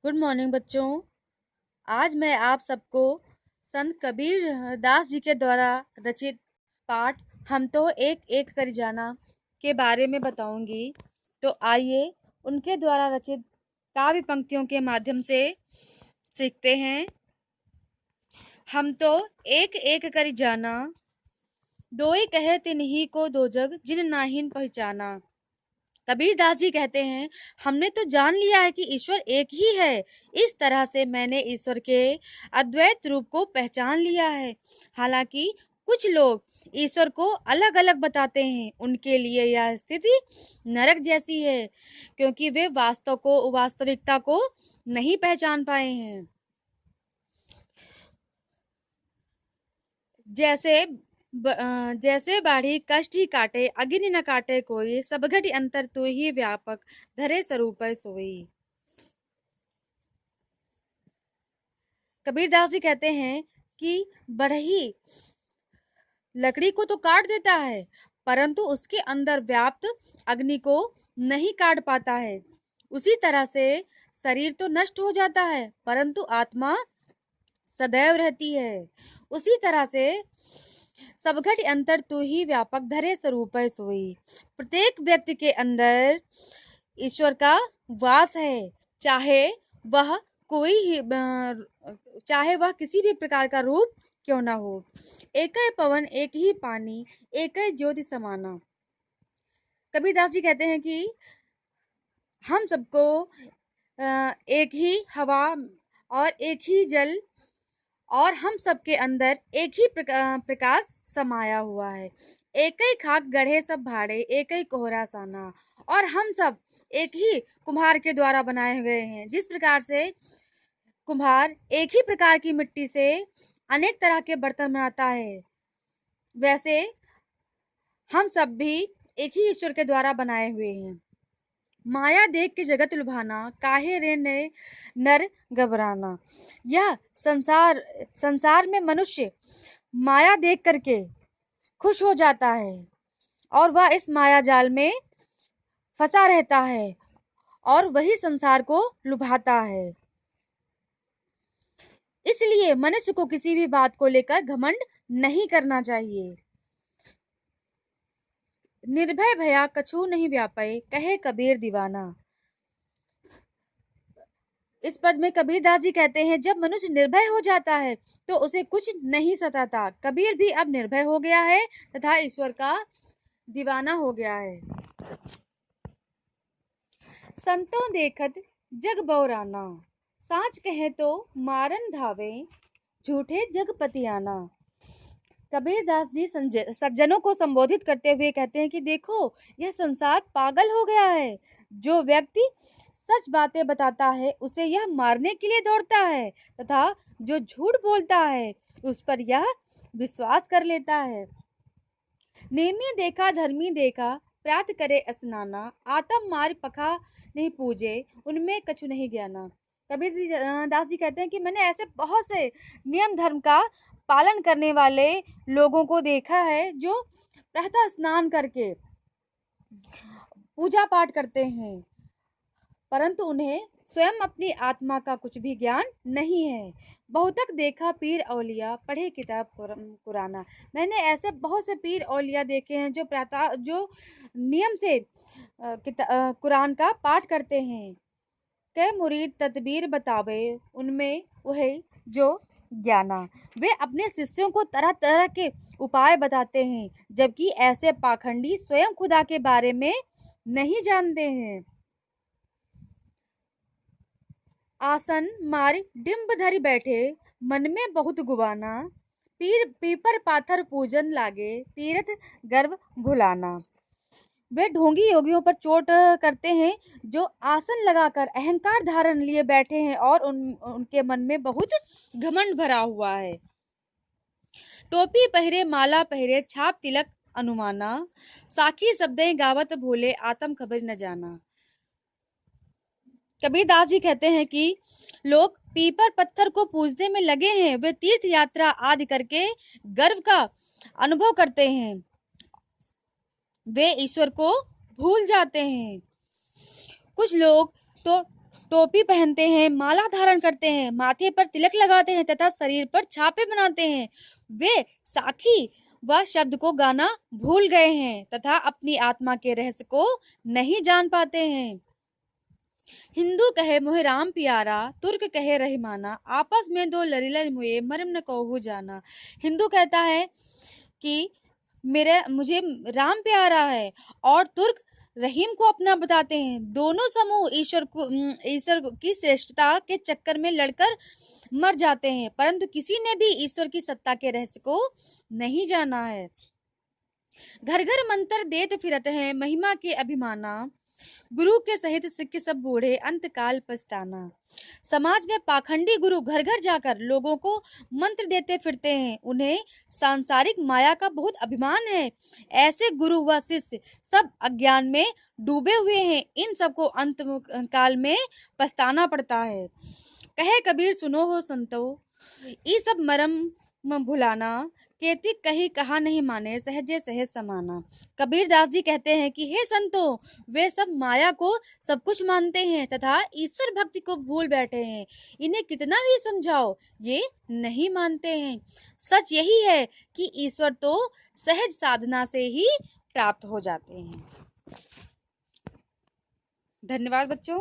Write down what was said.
Good morning बच्चों। आज मैं आप सबको संत कबीर दास जी के द्वारा रचित पाठ हम तो एक एक कर जाना के बारे में बताऊंगी। तो आइए उनके द्वारा रचित काव्य पंक्तियों के माध्यम से सीखते हैं। हम तो एक एक कर जाना, दोई कहे तिन्ही को दो जग जिन नाहिन पहचाना। कबीर दास जी कहते हैं, हमने तो जान लिया है कि ईश्वर एक ही है। इस तरह से मैंने ईश्वर के अद्वैत रूप को पहचान लिया है। हालांकि कुछ लोग ईश्वर को अलग अलग बताते हैं। उनके लिए यह स्थिति नरक जैसी है, क्योंकि वे वास्तविकता को नहीं पहचान पाए हैं। जैसे बाढ़ी कष्ट ही काटे, अग्नि न काटे कोई, सब घट अंतर तू ही व्यापक, धरे स्वरूप सोई। कबीरदास जी कहते हैं कि बढ़ई लकड़ी को तो काट देता है, परंतु उसके अंदर व्याप्त अग्नि को नहीं काट पाता है। उसी तरह से शरीर तो नष्ट हो जाता है, परंतु आत्मा सदैव रहती है। उसी तरह से सब घट अंतर तू ही व्यापक, धरे स्वरूप सोई। प्रत्येक व्यक्ति के अंदर ईश्वर का वास है, चाहे वह कोई ही चाहे वह किसी भी प्रकार का रूप क्यों ना हो। एक ही पवन, एक ही पानी, एक ही ज्योति समाना। कबीरदास जी कहते हैं कि हम सबको एक ही हवा और एक ही जल और हम सबके अंदर एक ही प्रकाश समाया हुआ है। एक ही खाक गढ़े सब भाड़े, एक ही कोहरा साना। और हम सब एक ही कुम्हार के द्वारा बनाए गए हैं। जिस प्रकार से कुम्हार एक ही प्रकार की मिट्टी से अनेक तरह के बर्तन बनाता है, वैसे हम सब भी एक ही ईश्वर के द्वारा बनाए हुए हैं। माया देख के जगत लुभाना, काहे रे ने नर घबराना। यह संसार में मनुष्य माया देख करके खुश हो जाता है और वह इस माया जाल में फंसा रहता है और वही संसार को लुभाता है। इसलिए मनुष्य को किसी भी बात को लेकर घमंड नहीं करना चाहिए। निर्भय भया कछु नहीं व्यापे, कहे कबीर दीवाना। इस पद में कबीरदास जी कहते हैं, जब मनुष्य निर्भय हो जाता है तो उसे कुछ नहीं सताता। कबीर भी अब निर्भय हो गया है तथा ईश्वर का दीवाना हो गया है। संतों देखत जग बौराना, साच कहे तो मारन धावे, झूठे जग पतियाना। कबीरदास जी सज्जनों को संबोधित करते हुए कहते हैं कि देखो, यह संसार पागल हो गया है। जो व्यक्ति सच बातें बताता है उसे यह मारने के लिए दौड़ता है तथा जो झूठ बोलता है उस पर यह विश्वास कर लेता है। नेमी देखा धर्मी देखा, प्रात करे स्नाना, आतम मार पखा नहीं पूजे, उनमें कछु नहीं ज्ञाना। कबीर दास जी कहते हैं कि मैंने ऐसे बहुत से नियम धर्म का पालन करने वाले लोगों को देखा है जो प्रातः स्नान करके पूजा पाठ करते हैं, परंतु उन्हें स्वयं अपनी आत्मा का कुछ भी ज्ञान नहीं है। बहुतक देखा पीर औलिया, पढ़े किताब कुराना। मैंने ऐसे बहुत से पीर औलिया देखे हैं जो नियम से कुरान का पाठ करते हैं। कई मुरीद तदबीर बतावे, उनमें वही जो ज्ञाना। वे अपने शिष्यों को तरह तरह के उपाय बताते हैं, जबकि ऐसे पाखंडी स्वयं खुदा के बारे में नहीं जानते हैं। आसन मार डिम्ब धरि बैठे, मन में बहुत गुबाना, पीपर पाथर पूजन लागे, तीर्थ गर्भ भुलाना। वे ढोंगी योगियों पर चोट करते हैं जो आसन लगाकर अहंकार धारण लिए बैठे हैं और उनके मन में बहुत घमंड भरा हुआ है। टोपी पहरे माला पहरे, छाप तिलक अनुमाना, साखी शब्दें गावत भोले, आत्म खबर न जाना। कबीरदास जी कहते हैं कि लोग पीपर पत्थर को पूजने में लगे हैं। वे तीर्थ यात्रा आदि करके गर्व का अनुभव करते हैं। वे ईश्वर को भूल जाते हैं। कुछ लोग तो टोपी पहनते हैं, माला धारण करते हैं, माथे पर तिलक लगाते हैं तथा शरीर पर छापे बनाते हैं। वे साखी व शब्द को गाना भूल गए हैं तथा अपनी आत्मा के रहस्य को नहीं जान पाते हैं। हिंदू कहे मोहे राम प्यारा, तुर्क कहे रहीमाना, आपस में दो लड़ी लड़ी मुए, मरम न कहूँ जाना। हिंदू कहता है कि मुझे राम प्यारा है और तुर्क रहीम को अपना बताते हैं। दोनों समूह ईश्वर की श्रेष्ठता के चक्कर में लड़कर मर जाते हैं, परंतु किसी ने भी ईश्वर की सत्ता के रहस्य को नहीं जाना है। घर घर मंत्र देत फिरत है, महिमा के अभिमाना, गुरु के सहित सिख सब बूढ़े अंतकाल पछताना। समाज में पाखंडी गुरु घर घर जाकर लोगों को मंत्र देते फिरते हैं। उन्हें सांसारिक माया का बहुत अभिमान है। ऐसे गुरु व शिष्य सब अज्ञान में डूबे हुए हैं। इन सबको अंत काल में पछताना पड़ता है। कहे कबीर सुनो हो संतो, ये सब मरम भुलाना, केती कही कहा नहीं माने, सहजे सहज समाना। कबीरदास जी कहते हैं कि हे संतों, वे सब माया को सब कुछ मानते हैं तथा ईश्वर भक्ति को भूल बैठे हैं। इन्हें कितना भी समझाओ ये नहीं मानते हैं। सच यही है कि ईश्वर तो सहज साधना से ही प्राप्त हो जाते हैं। धन्यवाद बच्चों।